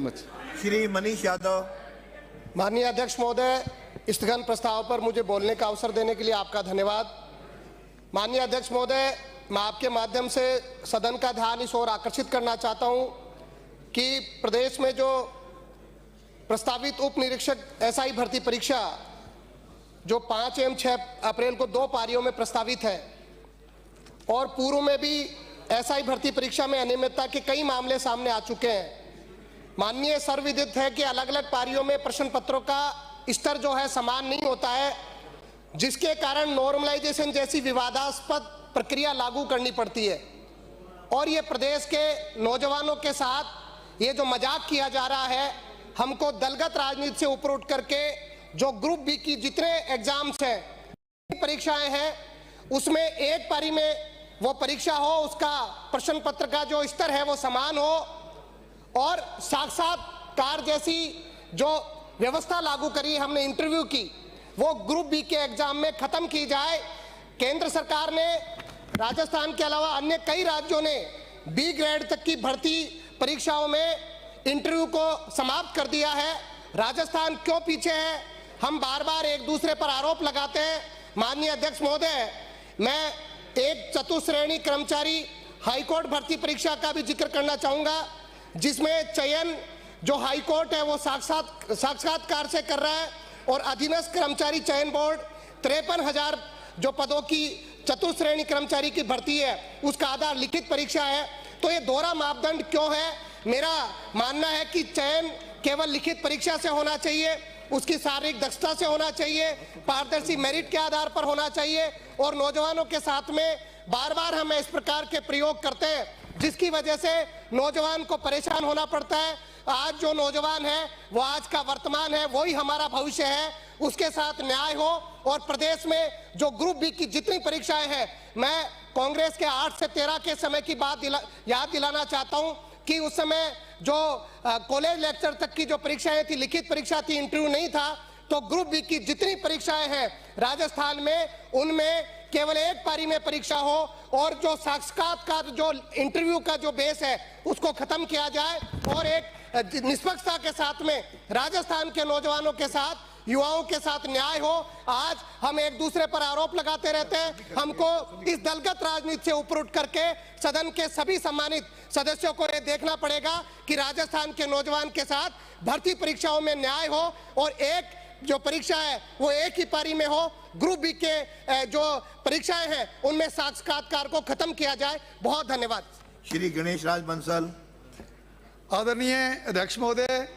Much. Shri Manish Yadav. माननीय अध्यक्ष महोदय, स्थगन प्रस्ताव पर मुझे बोलने का अवसर देने के लिए आपका धन्यवाद। माननीय अध्यक्ष महोदय, मैं आपके माध्यम से सदन का ध्यान इस ओर आकर्षित करना चाहता हूं कि प्रदेश में जो प्रस्तावित उप निरीक्षक एसआई भर्ती परीक्षा जो 5 एवं 6 अप्रैल को 2 पारियों में प्रस्तावित है और पूर्व में भी एसआई भर्ती परीक्षा में अनियमितता के कई मामले सामने आ चुके हैं। माननीय सर्वविदित है कि अलग अलग पारियों में प्रश्न पत्रों का स्तर जो है समान नहीं होता है, जिसके कारण नॉर्मलाइजेशन जैसी विवादास्पद प्रक्रिया लागू करनी पड़ती है। और ये प्रदेश के नौजवानों के साथ ये जो मजाक किया जा रहा है, हमको दलगत राजनीति से ऊपर उठ करके जो ग्रुप बी की जितने एग्जाम्स हैं, परीक्षाएं हैं, उसमें एक पारी में वो परीक्षा हो, उसका प्रश्न पत्र का जो स्तर है वो समान हो और साक्षात्कार जैसी जो व्यवस्था लागू करी हमने इंटरव्यू की, वो ग्रुप बी के एग्जाम में खत्म की जाए। केंद्र सरकार ने, राजस्थान के अलावा अन्य कई राज्यों ने बी ग्रेड तक की भर्ती परीक्षाओं में इंटरव्यू को समाप्त कर दिया है। राजस्थान क्यों पीछे है? हम बार बार एक दूसरे पर आरोप लगाते हैं। माननीय अध्यक्ष महोदय, मैं एक चतुश्रेणी कर्मचारी हाईकोर्ट भर्ती परीक्षा का भी जिक्र करना चाहूंगा, जिसमें चयन जो हाईकोर्ट है वो साक्षात्कार से कर रहा है और अधीनस्थ कर्मचारी चयन बोर्ड 53,000 जो पदों की चतुश्रेणी कर्मचारी की भर्ती है उसका आधार लिखित परीक्षा है। तो ये दोहरा मापदंड क्यों है? मेरा मानना है कि चयन केवल लिखित परीक्षा से होना चाहिए, उसकी शारीरिक दक्षता से होना चाहिए, पारदर्शी मेरिट के आधार पर होना चाहिए। और नौजवानों के साथ में बार बार हम इस प्रकार के प्रयोग करते हैं जिसकी वजह से नौजवान को परेशान होना पड़ता है। आज जो नौजवान है वो आज का वर्तमान है, वही हमारा भविष्य है, उसके साथ न्याय हो। और प्रदेश में जो ग्रुप बी की जितनी परीक्षाएं हैं, मैं कांग्रेस के 8 से 13 के समय की बात याद दिलाना चाहता हूं कि उस समय जो कॉलेज लेक्चर तक की जो परीक्षाएं थी, लिखित परीक्षा थी, इंटरव्यू नहीं था। तो ग्रुप बी की जितनी परीक्षाएं हैं राजस्थान में, उनमें केवल एक पारी में परीक्षा हो और जो साक्षात्कार जो इंटरव्यू का जो बेस है उसको खत्म किया जाए और एक निष्पक्षता के साथ में राजस्थान के नौजवानों के साथ, युवाओं के साथ न्याय हो। आज हम एक दूसरे पर आरोप लगाते रहते हैं। हमको इस दलगत राजनीति से ऊपर उठ करके सदन के सभी सम्मानित सदस्यों को ये देखना पड़ेगा कि राजस्थान के नौजवान के साथ भर्ती परीक्षाओं में न्याय हो और एक जो परीक्षा है वो एक ही पारी में हो। ग्रुप बी के जो परीक्षाएं हैं उनमें साक्षात्कार को खत्म किया जाए। बहुत धन्यवाद। श्री गणेश राज बंसल। आदरणीय अध्यक्ष महोदय,